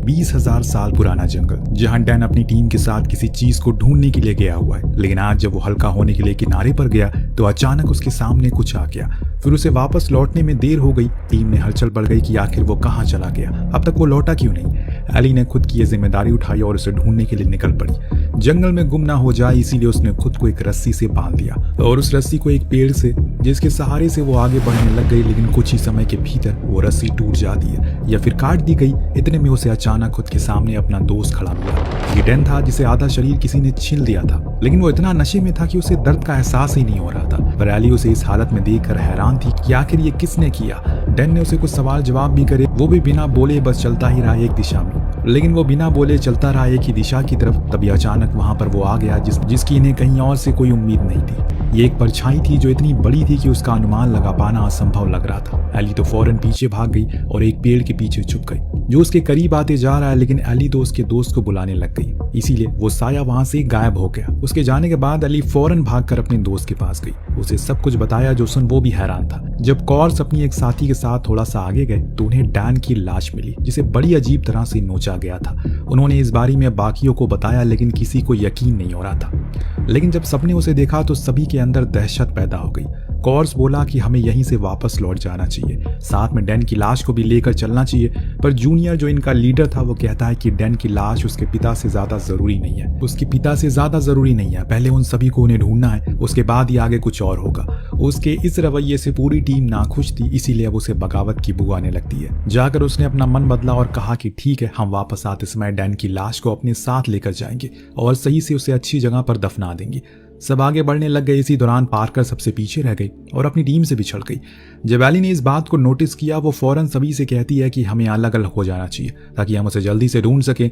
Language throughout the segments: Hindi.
20,000 साल पुराना जंगल, जहां डैन अपनी टीम के साथ किसी चीज को ढूंढने के लिए गया हुआ है। लेकिन आज जब वो हल्का होने के लिए किनारे पर गया तो अचानक उसके सामने कुछ आ गया। फिर उसे वापस लौटने में देर हो गई। टीम में हलचल बढ़ गई कि आखिर वो कहाँ चला गया, अब तक वो लौटा क्यों नहीं। एली ने खुद की ये जिम्मेदारी उठाई और उसे ढूंढने के लिए निकल पड़ी। जंगल में गुम ना हो जाए इसीलिए उसने खुद को एक रस्सी से बांध लिया और उस रस्सी को एक पेड़ से, जिसके सहारे से वो आगे बढ़ने लग गई। लेकिन कुछ ही समय के भीतर वो रस्सी टूट जाती है या फिर काट दी गई। इतने में उसे अचानक खुद के सामने अपना दोस्त खड़ा मिला। ये डैन था जिसे आधा शरीर किसी ने छीन लिया था, लेकिन वो इतना नशे में था कि उसे दर्द का एहसास ही नहीं हो रहा था। पर एली उसे इस हालत में देखकर हैरान थी कि आखिर ये किसने किया। डैन ने उसे कुछ सवाल जवाब भी करे, वो भी बिना बोले बस चलता ही रहा एक दिशा में। लेकिन वो बिना बोले चलता रहा एक ही दिशा की तरफ। तभी अचानक वहां पर वो आ गया जिसकी इन्हें कहीं और से कोई उम्मीद नहीं थी। ये एक परछाई थी जो इतनी बड़ी थी कि उसका अनुमान लगा पाना असंभव लग रहा था। एली तो फौरन पीछे भाग गई और एक पेड़ के पीछे छुप गई जो उसके करीब आते जा रहा है। लेकिन एली तो उसके दोस्त को बुलाने लग गई, इसीलिए वो साया वहां से गायब हो गया। उसके जाने के बाद एली फौरन भागकर अपने दोस्त के पास गई, उसे सब कुछ बताया जो सुन वो भी हैरान था। जब कॉर्स अपनी एक साथी के साथ थोड़ा सा आगे गए तो उन्हें डैन की लाश मिली जिसे बड़ी अजीब तरह से नोचा गया था। उन्होंने इस बारे में बाकियों को बताया लेकिन किसी को यकीन नहीं हो रहा था। लेकिन जब सबने उसे देखा तो सभी के अंदर दहशत पैदा हो गई। कॉर्स बोला कि हमें यहीं से वापस लौट जाना चाहिए, साथ में डैन की लाश को भी लेकर चलना चाहिए। पर जूनियर जो इनका लीडर था वो कहता है कि डैन की लाश उसके पिता से ज्यादा जरूरी नहीं है, उसके पिता से ज्यादा जरूरी नहीं है। पहले उन सभी को उन्हें ढूंढना है, उसके बाद ही आगे कुछ और होगा। उसके इस रवैये से पूरी टीम नाखुश थी, इसीलिए अब उसे बगावत की बू आने लगती है। जाकर उसने अपना मन बदला और कहा कि ठीक है, हम वापस आते समय डैन की लाश को अपने साथ लेकर जाएंगे और सही से उसे अच्छी जगह पर दफना देंगे। सब आगे बढ़ने लग गए। इसी दौरान पार्कर सबसे पीछे रह गई और अपनी टीम से बिछड़ गई। जब एली ने इस बात को नोटिस किया वो फौरन सभी से कहती है कि हमें अलग अलग हो जाना चाहिए ताकि हम उसे जल्दी से ढूंढ सकें।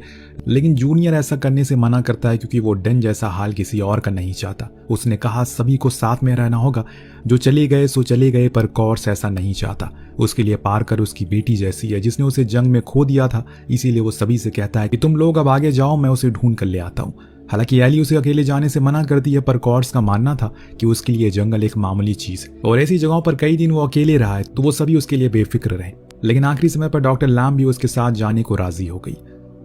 लेकिन जूनियर ऐसा करने से मना करता है क्योंकि वो डैन जैसा हाल किसी और का नहीं चाहता। उसने कहा सभी को साथ में रहना होगा, जो चले गए सो चले गए, पर कॉर्स ऐसा नहीं चाहता। उसके लिए पार्कर उसकी बेटी जैसी है जिसने उसे जंग में खो दिया था, इसीलिए वो सभी से कहता है कि तुम लोग अब आगे जाओ, मैं उसे ढूंढ कर ले आता हूँ। हालांकि एली उसे अकेले जाने से मना करती है, पर कॉर्स का मानना था कि उसके लिए जंगल एक मामूली चीज है और ऐसी जगहों पर कई दिन वो अकेले रहा है तो वो सभी उसके लिए बेफिक्र रहे। लेकिन आखिरी समय पर डॉक्टर लैम भी उसके साथ जाने को राजी हो गई।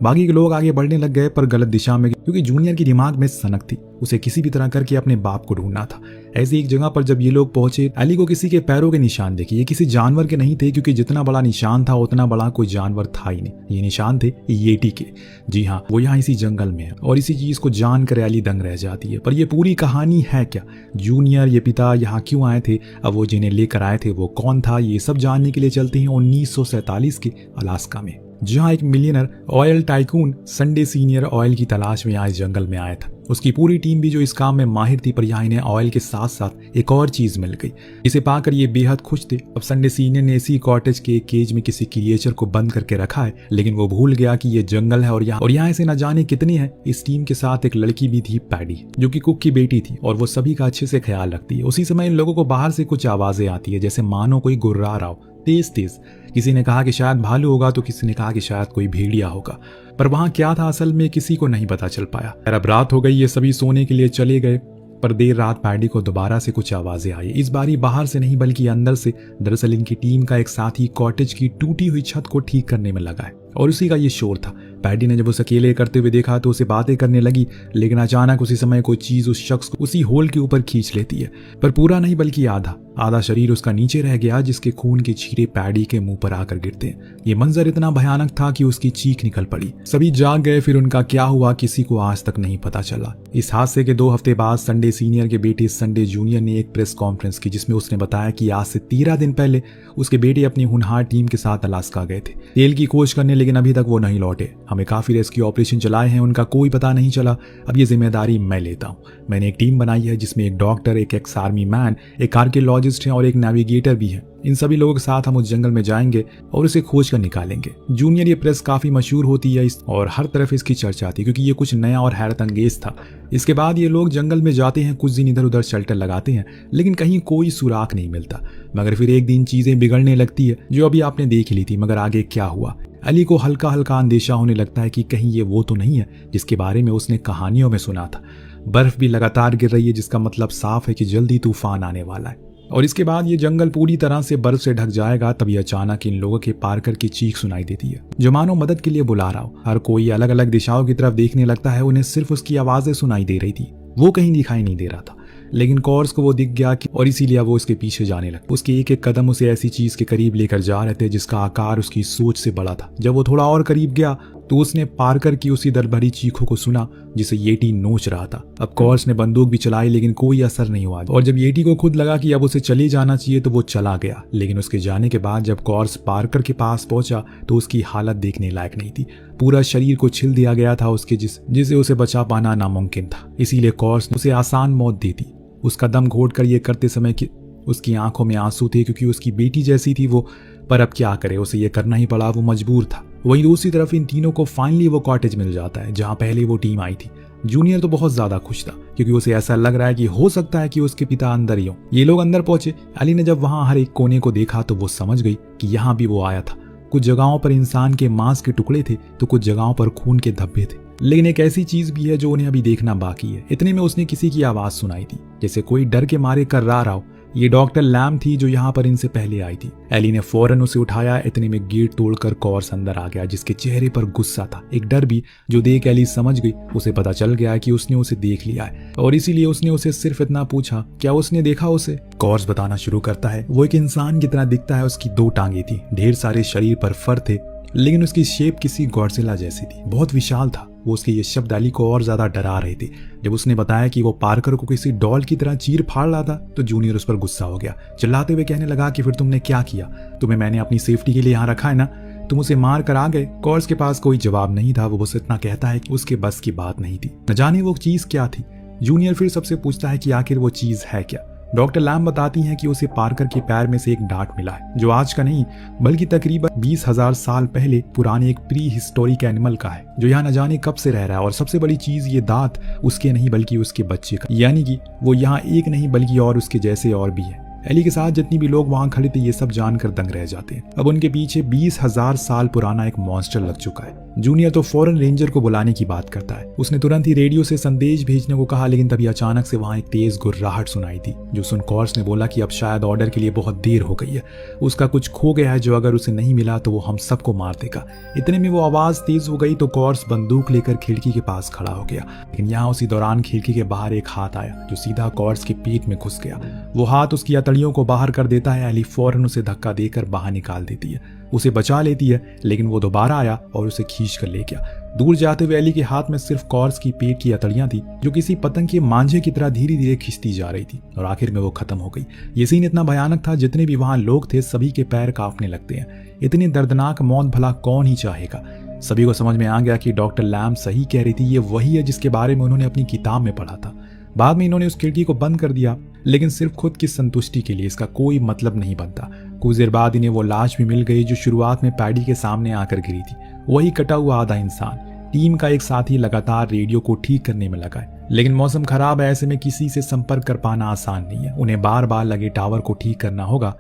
बाकी के लोग आगे बढ़ने लग गए पर गलत दिशा में, क्योंकि जूनियर की दिमाग में सनक थी, उसे किसी भी तरह करके अपने बाप को ढूंढना था। ऐसी एक जगह पर जब ये लोग पहुंचे, एली को किसी के पैरों के निशान देखे। ये किसी जानवर के नहीं थे क्योंकि जितना बड़ा निशान था उतना बड़ा कोई जानवर था ही नहीं। ये निशान थे येटी के। जी हाँ, वो यहाँ इसी जंगल में है और इसी चीज को जानकर एली दंग रह जाती है। पर ये पूरी कहानी है क्या? जूनियर, ये पिता यहाँ क्यों आए थे? अब वो जिन्हें लेकर आए थे वो कौन था? ये सब जानने के लिए चलते हैं 1947 के अलास्का में, जहां एक millionaire oil tycoon Sunday senior oil की तलाश में यहाँ इस जंगल में आया था। उसकी पूरी टीम भी जो इस काम में माहिर थी, पर यहाँ इन्हें ऑयल के साथ साथ एक और चीज मिल गई जिसे पाकर ये बेहद खुश थे। अब संडे सीनियर ने इसी कॉटेज के केज में किसी क्रिएचर को बंद करके रखा है, लेकिन वो भूल गया कि ये जंगल है और यहाँ ऐसे न जाने कितने हैं। इस टीम के साथ एक लड़की भी थी, पैडी, जो कि कुक की बेटी थी और वो सभी का अच्छे से ख्याल रखती है। उसी समय इन लोगों को बाहर से कुछ आवाजें आती है, जैसे मानो कोई गुर्रा रहा हो तेज तेज। किसी ने कहा कि शायद भालू होगा तो किसी ने कहा कि शायद कोई भेड़िया होगा, पर वहां क्या था असल में किसी को नहीं पता चल पाया। अब रात हो गई, ये सभी सोने के लिए चले गए, पर देर रात पैडी को दोबारा से कुछ आवाजें आई। इस बारी बाहर से नहीं बल्कि अंदर से। दरअसल इनकी टीम का एक साथी कॉटेज की टूटी हुई छत को ठीक करने में लगा है और उसी का ये शोर था। पैडी ने जब उसे अकेले करते हुए देखा तो उसे बातें करने लगी, लेकिन अचानक उसी समय कोई चीज उस शख्स को उसी होल के ऊपर खींच लेती है, पर पूरा नहीं बल्कि आधा शरीर उसका नीचे रह गया, जिसके खून के छींटे पैडी के मुंह पर आकर गिरते हैं। ये मंजर इतना भयानक था कि उसकी चीख निकल पड़ी। सभी जाग गए, फिर उनका क्या हुआ किसी को आज तक नहीं पता चला। इस हादसे के 2 हफ्ते बाद संडे सीनियर के बेटे संडे जूनियर ने एक प्रेस कॉन्फ्रेंस की जिसमें उसने बताया कि आज से 13 दिन पहले उसके बेटे अपनी होनहार टीम के साथ अलास्का गए थे तेल की खोज करने, लेकिन अभी तक वो नहीं लौटे। हमें काफी रेस्क्यू ऑपरेशन चलाए हैं, उनका कोई पता नहीं चला। अब ये जिम्मेदारी मैं लेता हूँ। मैंने एक टीम बनाई है जिसमें एक डॉक्टर, एक एक्स आर्मी मैन, एक आर्कियोलॉजिस्ट है और एक नेविगेटर भी है। इन सभी लोगों के साथ हम उस जंगल में जाएंगे और उसे खोज कर निकालेंगे। जूनियर, ये प्रेस काफी मशहूर होती है और हर तरफ इसकी चर्चा थी क्योंकि ये कुछ नया और हैरत अंगेज था। इसके बाद ये लोग जंगल में जाते हैं, कुछ दिन इधर उधर शेल्टर लगाते हैं, लेकिन कहीं कोई सुराग नहीं मिलता। मगर फिर एक दिन चीजें बिगड़ने लगती है, जो अभी आपने देख ली थी। मगर आगे क्या हुआ? अली को हल्का हल्का अंदेशा होने लगता है कि कहीं ये वो तो नहीं है जिसके बारे में उसने कहानियों में सुना था। बर्फ भी लगातार गिर रही है, जिसका मतलब साफ है कि जल्दी तूफान आने वाला है। और इसके बाद ये जंगल पूरी तरह से बर्फ से ढक जाएगा। तभी अचानक इन लोगों के पार्कर की चीख सुनाई देती है, जो मानो मदद के लिए बुला रहा हो। हर कोई अलग अलग दिशाओं की तरफ देखने लगता है। उन्हें सिर्फ उसकी आवाजें सुनाई दे रही थी, वो कहीं दिखाई नहीं दे रहा था। लेकिन कॉर्स को वो दिख गया कि और इसीलिए वो उसके पीछे जाने लगा। उसके एक एक कदम उसे ऐसी चीज के करीब लेकर जा रहे थे जिसका आकार उसकी सोच से बड़ा था। जब वो थोड़ा और करीब गया तो उसने पार्कर की उसी दरभरी चीखों को सुना जिसे येटी नोच रहा था। अब कॉर्स ने बंदूक भी चलाई लेकिन कोई असर नहीं हुआ। और जब येटी को खुद लगा कि अब उसे चले जाना चाहिए तो वो चला गया। लेकिन उसके जाने के बाद जब कॉर्स पार्कर के पास पहुंचा तो उसकी हालत देखने लायक नहीं थी। पूरा शरीर को छिल दिया गया था उसके, जिसे उसे बचा पाना नामुमकिन था। इसीलिए कॉर्स ने उसे आसान मौत दी थी। उसका दम घोट कर ये करते समय कि उसकी आंखों में आंसू थे, क्योंकि उसकी बेटी जैसी थी वो। पर अब क्या करे, उसे ये करना ही पड़ा, वो मजबूर था। वहीं दूसरी तरफ इन तीनों को फाइनली वो कॉटेज मिल जाता है जहां पहले वो टीम आई थी। जूनियर तो बहुत ज्यादा खुश था, क्योंकि उसे ऐसा लग रहा है कि हो सकता है कि उसके पिता अंदर ही हो। ये लोग अंदर पहुंचे। एली ने जब वहां हर एक कोने को देखा तो वो समझ गई कि यहाँ भी वो आया था। कुछ जगहों पर इंसान के मांस के टुकड़े थे तो कुछ जगहों पर खून के धब्बे थे। लेकिन एक ऐसी चीज भी है जो उन्हें अभी देखना बाकी है। इतने में उसने किसी की आवाज सुनाई थी, जैसे कोई डर के मारे कर्रा रहा हो। ये डॉक्टर लैम थी जो यहाँ पर इनसे पहले आई थी। एली ने फौरन उसे उठाया। इतने में गेट तोड़कर कॉर्स अंदर आ गया, जिसके चेहरे पर गुस्सा था, एक डर भी, जो देख एली समझ गई। उसे पता चल गया कि उसने उसे देख लिया है और इसीलिए उसने उसे सिर्फ इतना पूछा, क्या उसने देखा उसे? कॉर्स बताना शुरू करता है। वो एक इंसान की तरह दिखता है। उसकी 2 टांगे थी, ढेर सारे शरीर पर फर थे, लेकिन उसकी शेप किसी गॉडजिला जैसी थी। बहुत विशाल था वो। उसके ये शब्द एली को और ज्यादा डरा रहे थे। जब उसने बताया कि वो पार्कर को किसी डॉल की तरह चीर फाड़ रहा था तो जूनियर उस पर गुस्सा हो गया। चिल्लाते हुए कहने लगा कि फिर तुमने क्या किया? तुम्हें मैंने अपनी सेफ्टी के लिए यहाँ रखा है ना? तुम उसे मार कर आ गए। कॉर्स के पास कोई जवाब नहीं था। वो बस इतना कहता है कि उसके बस की बात नहीं थी। न जाने वो चीज क्या थी। जूनियर फिर सबसे पूछता है कि आखिर वो चीज है क्या। डॉक्टर लैम बताती हैं कि उसे पार्कर के पैर में से एक डांट मिला है, जो आज का नहीं बल्कि तकरीबन 20,000 साल पहले पुराने एक प्री हिस्टोरिक एनिमल का है, जो यहाँ न जाने कब से रह रहा है। और सबसे बड़ी चीज, ये दांत उसके नहीं बल्कि उसके बच्चे का, यानी कि वो यहाँ एक नहीं बल्कि और उसके जैसे और भी है। एली के साथ जितनी भी लोग वहां खड़े थे ये सब जानकर दंग रह जाते हैं। अब उनके पीछे 20,000 साल पुराना एक मॉन्स्टर लग चुका है। जूनियर तो फौरन रेंजर को बुलाने की बात करता है। उसने तुरंत ही रेडियो से संदेश भेजने को कहा, लेकिन तभी अचानक से वहां एक तेज गुर्राहट सुनाई थी, जो सुन कॉर्स ने बोला कि अब शायद ऑर्डर के लिए बहुत देर हो गई है। उसका कुछ खो गया है जो अगर उसे नहीं मिला तो वो हम सबको मार देगा। इतने में वो आवाज तेज हो गई तो कॉर्स बंदूक लेकर खिड़की के पास खड़ा हो गया। लेकिन यहाँ उसी दौरान खिड़की के बाहर एक हाथ आया जो सीधा कॉर्स के पेट में घुस गया। वो हाथ उसकी अतड़ियों को बाहर कर देता है। एली फौरन उसे धक्का देकर बाहर निकाल देती है, उसे बचा लेती है, लेकिन वो दोबारा आया और उसे खींच कर ले गया। दूर जाते हुए एली के हाथ में सिर्फ कॉर्स की पेट की अतड़ियां थी, जो किसी पतंग के मांझे की तरह धीरे धीरे खिंचती जा रही थी और आखिर में वो खत्म हो गई। ये सीन इतना भयानक था, जितने भी वहां लोग थे सभी के पैर कांपने लगते हैं। इतनी दर्दनाक मौत भला कौन ही चाहेगा। सभी को समझ में आ गया कि डॉक्टर लैम सही कह रही थी। ये वही है जिसके बारे में उन्होंने अपनी किताब में पढ़ा था। बाद में इन्होंने उस खिड़की को बंद कर दिया, लेकिन सिर्फ खुद की संतुष्टि के लिए। इसका कोई मतलब नहीं बनता। कुछ देर बाद इन्हें वो लाश भी मिल गई जो शुरुआत में पैडी के सामने आकर गिरी थी। वही कटा हुआ आधा इंसान। टीम का एक साथी लगातार रेडियो को ठीक करने में लगा है, लेकिन मौसम खराब है, ऐसे में किसी से संपर्क कर पाना आसान नहीं है। उन्हें बार बार लगे टावर को ठीक करना होगा।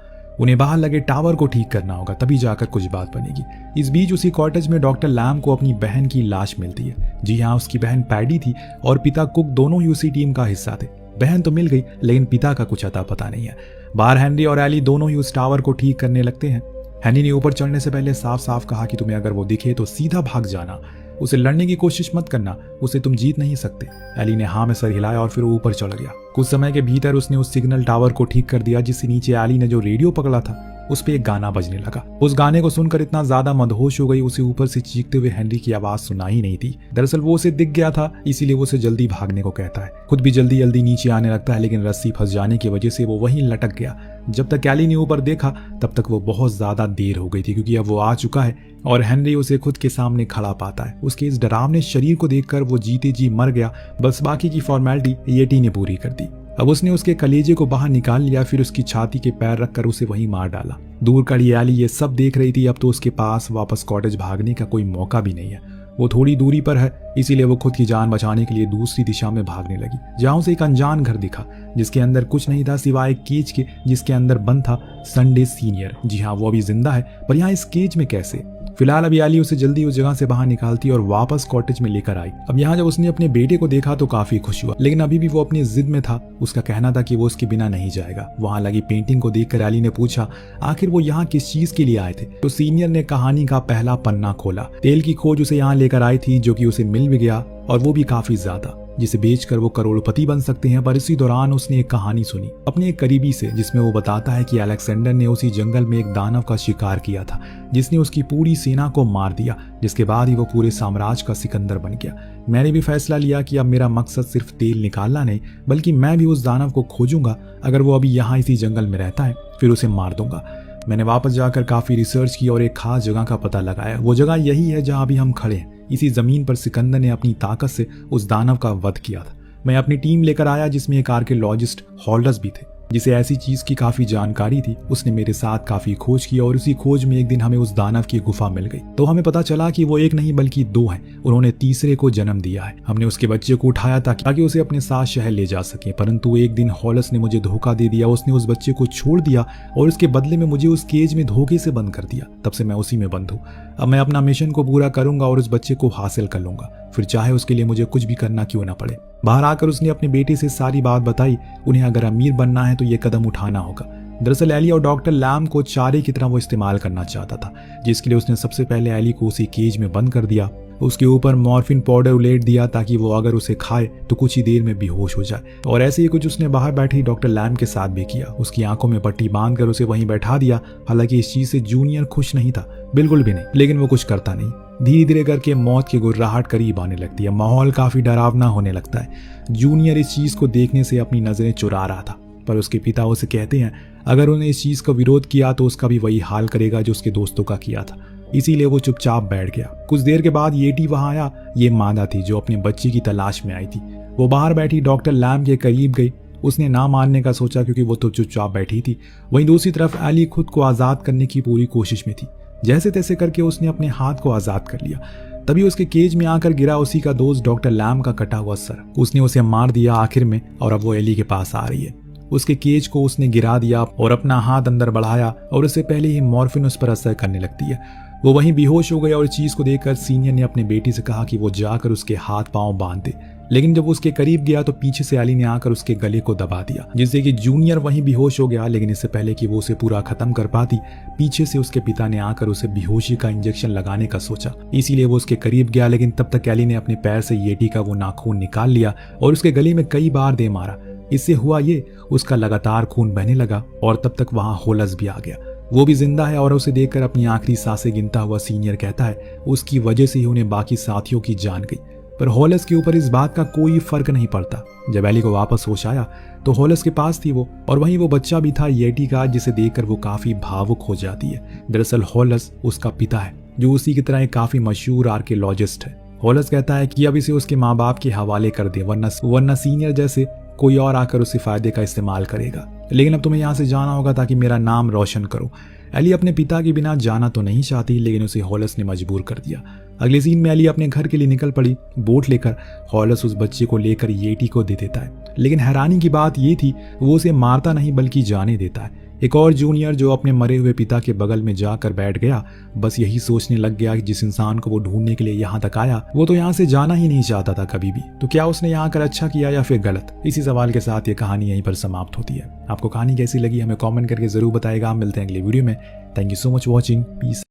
तभी जाकर कुछ बात बनेगी। इस बीच उसी कॉटेज में डॉक्टर लैम को अपनी बहन की लाश मिलती है। जी हाँ, उसकी बहन पैडी थी और पिता कुक दोनों ही उसी टीम का हिस्सा थे। बहन तो मिल गई, लेकिन पिता का कुछ अता पता नहीं है। बाहर हेनरी और एली दोनों ही उस टावर को ठीक करने लगते हैं। हेनरी ने ऊपर चढ़ने से पहले साफ साफ कहा कि तुम्हें अगर वो दिखे तो सीधा भाग जाना, उसे लड़ने की कोशिश मत करना, उसे तुम जीत नहीं सकते। एली ने हाँ में सर हिलाया और फिर वो ऊपर चढ़ गया। कुछ समय के भीतर उसने उस सिग्नल टावर को ठीक कर दिया, जिससे नीचे एली ने जो रेडियो पकड़ा था उस पे एक गाना बजने लगा। उस गाने को सुनकर इतना ज्यादा मदहोश हो गई, उसे ऊपर से चीखते हुए हेनरी की आवाज सुनाई नहीं थी। दरअसल वो उसे दिख गया था, इसीलिए वो उसे जल्दी भागने को कहता है। खुद भी जल्दी जल्दी नीचे आने लगता है, लेकिन रस्सी फंस जाने की वजह से वो वहीं लटक गया। जब तक एली ने ऊपर देखा तब तक वो बहुत ज्यादा देर हो गई थी, क्योंकि अब वो आ चुका है और हेनरी उसे खुद के सामने खड़ा पाता है। उसके इस डरावने शरीर को देखकर वो जीते जी मर गया। बस बाकी की फॉर्मेलिटी येटी ने पूरी कर दी। अब उसने उसके कलेजे को बाहर निकाल लिया, फिर उसकी छाती के पैर रखकर उसे वहीं मार डाला। दूर खड़ी एली ये सब देख रही थी। अब तो उसके पास वापस कॉटेज भागने का कोई मौका भी नहीं है। वो थोड़ी दूरी पर है, इसीलिए वो खुद की जान बचाने के लिए दूसरी दिशा में भागने लगी, जहां उसे एक अनजान घर दिखा, जिसके अंदर कुछ नहीं था सिवाय एक केज के, जिसके अंदर बंद था संडे सीनियर। जी हाँ, वो अभी जिंदा है, पर यहाँ इस केज में कैसे? फिलहाल अभी एली उसे जल्दी उस जगह से बाहर निकालती और वापस कॉटेज में लेकर आई। अब यहाँ जब उसने अपने बेटे को देखा तो काफी खुश हुआ, लेकिन अभी भी वो अपनी जिद में था। उसका कहना था कि वो उसके बिना नहीं जाएगा। वहां लगी पेंटिंग को देखकर एली ने पूछा आखिर वो यहाँ किस चीज के लिए आए थे। तो सीनियर ने कहानी का पहला पन्ना खोला। तेल की खोज उसे यहाँ लेकर आई थी, जो कि उसे मिल भी गया, और वो भी काफी ज्यादा, जिसे बेचकर वो करोड़पति बन सकते हैं। पर इसी दौरान उसने एक कहानी सुनी अपने एक करीबी से, जिसमें वो बताता है कि अलेक्जेंडर ने उसी जंगल में एक दानव का शिकार किया था, जिसने उसकी पूरी सेना को मार दिया, जिसके बाद ही वो पूरे साम्राज्य का सिकंदर बन गया। मैंने भी फैसला लिया कि अब मेरा मकसद सिर्फ तेल निकालना नहीं, बल्कि मैं भी उस दानव को खोजूंगा। अगर वो अभी यहाँ इसी जंगल में रहता है फिर उसे मार दूंगा। मैंने वापस जाकर काफी रिसर्च की और एक खास जगह का पता लगाया। वो जगह यही है जहाँ अभी हम खड़े हैं। इसी जमीन पर सिकंदर ने अपनी ताकत से उस दानव का वध किया था। मैं अपनी टीम लेकर आया, जिसमें एक आर्कियोलॉजिस्ट हॉलस भी थे, जिसे ऐसी चीज की काफी जानकारी थी। उसने मेरे साथ काफी खोज की और उसी खोज में एक दिन हमें उस दानव की गुफा मिल गई। तो हमें पता चला कि वो एक नहीं बल्कि दो हैं। उन्होंने तीसरे को जन्म दिया है। हमने उसके बच्चे को उठाया था ताकि उसे अपने साथ शहर ले जा सके, परंतु एक दिन हॉलस ने मुझे धोखा दे दिया। उसने उस बच्चे को छोड़ दिया और उसके बदले में मुझे उस केज में धोखे से बंद कर दिया। तब से मैं उसी में बंद हूँ। अब मैं अपना मिशन को पूरा करूंगा और उस बच्चे को हासिल कर लूंगा, फिर चाहे उसके लिए मुझे कुछ भी करना क्यों ना पड़े। बाहर आकर उसने अपने बेटे से सारी बात बताई। उन्हें अगर अमीर बनना है तो ये कदम उठाना होगा। दरअसल एली और डॉक्टर लैम को चारे की तरह वो इस्तेमाल करना चाहता था, जिसके लिए उसने सबसे पहले एली को उसी केज में बंद कर दिया। उसके ऊपर मॉर्फिन पाउडर उलेट दिया ताकि वो अगर उसे खाए तो कुछ ही देर में बेहोश हो जाए। और ऐसे ही कुछ उसने बाहर बैठी डॉक्टर लैम के साथ भी किया। उसकी आंखों में पट्टी बांधकर उसे वहीं बैठा दिया। हालांकि इस चीज से जूनियर खुश नहीं था, बिल्कुल भी नहीं, लेकिन वो कुछ करता नहीं। धीरे धीरे करके मौत की गुर्राहट करीब आने लगती है। माहौल काफी डरावना होने लगता है। जूनियर इस चीज को देखने से अपनी नजरें चुरा रहा था, पर उसके पिता उसे कहते हैं अगर उन्हें इस चीज का विरोध किया तो उसका भी वही हाल करेगा जो उसके दोस्तों का किया था। इसीलिए वो चुपचाप बैठ गया। कुछ देर के बाद येटी वहां आया। ये मादा थी जो अपने बच्ची की तलाश में आई थी। वो बाहर बैठी डॉक्टर लैम के करीब गई। उसने ना मानने का सोचा क्योंकि वो तो चुपचाप बैठी थी। वहीं दूसरी तरफ एली खुद को आजाद करने की पूरी कोशिश में थी। जैसे तैसे करके उसने अपने हाथ को आजाद कर लिया। तभी उसके केज में आकर गिरा उसी का दोस्त डॉक्टर लैम का कटा हुआ सर। उसने उसे मार दिया आखिर में, और अब वो एली के पास आ रही है। उसके केज को उसने गिरा दिया और अपना हाथ अंदर बढ़ाया और उससे पहले ही मॉर्फिन उस पर असर करने लगती है। वो वहीं बेहोश हो गया और इस चीज को देखकर सीनियर ने अपने बेटी से कहा कि वो जाकर उसके हाथ पांव बांध दे। लेकिन जब वो उसके करीब गया तो पीछे से एली ने आकर उसके गले को दबा दिया, जिससे कि जूनियर वहीं बेहोश हो गया। लेकिन इससे पहले कि वो उसे पूरा खत्म कर पाती, पीछे से उसके पिता ने आकर उसे बेहोशी का इंजेक्शन लगाने का सोचा। इसीलिए वो उसके करीब गया, लेकिन तब तक एली ने अपने पैर से येटी का वो नाखून निकाल लिया और उसके गले में कई बार दे मारा। इससे हुआ ये, उसका लगातार खून बहने लगा और तब तक वहां होलस भी आ गया। वो भी जिंदा है और उसे देखकर अपनी आखिरी सांसें गिनता हुआ सीनियर कहता है उसकी वजह से ही उन्हें बाकी साथियों की जान गई। पर हॉलस के ऊपर इस बात का कोई फर्क नहीं पड़ता। जब एली को वापस होश आया तो हॉलस के पास थी वो, और वहीं वो बच्चा भी था येटी का, जिसे देखकर वो काफी भावुक हो जाती है। दरअसल हॉलस उसका पिता है, जो उसी की तरह एक काफी मशहूर आर्कियोलॉजिस्ट है। हॉलस कहता है कि अब इसे उसके माँ बाप के हवाले कर दे, वरना सीनियर जैसे कोई और आकर उसे फायदे का इस्तेमाल करेगा। लेकिन अब तुम्हें यहाँ से जाना होगा ताकि मेरा नाम रोशन करो। एली अपने पिता के बिना जाना तो नहीं चाहती, लेकिन उसे हॉलस ने मजबूर कर दिया। अगले सीन में एली अपने घर के लिए निकल पड़ी बोट लेकर। हॉलस उस बच्चे को लेकर येटी को दे देता है, लेकिन हैरानी की बात ये थी वो उसे मारता नहीं बल्कि जाने देता है। एक और जूनियर जो अपने मरे हुए पिता के बगल में जाकर बैठ गया, बस यही सोचने लग गया कि जिस इंसान को वो ढूंढने के लिए यहाँ तक आया वो तो यहाँ से जाना ही नहीं चाहता था कभी भी। तो क्या उसने यहाँ कर अच्छा किया या फिर गलत? इसी सवाल के साथ ये कहानी यहीं पर समाप्त होती है। आपको कहानी कैसी लगी हमें कमेंट करके जरूर बताएगा। हम मिलते हैं अगले वीडियो में। Thank you so much watching. Piece.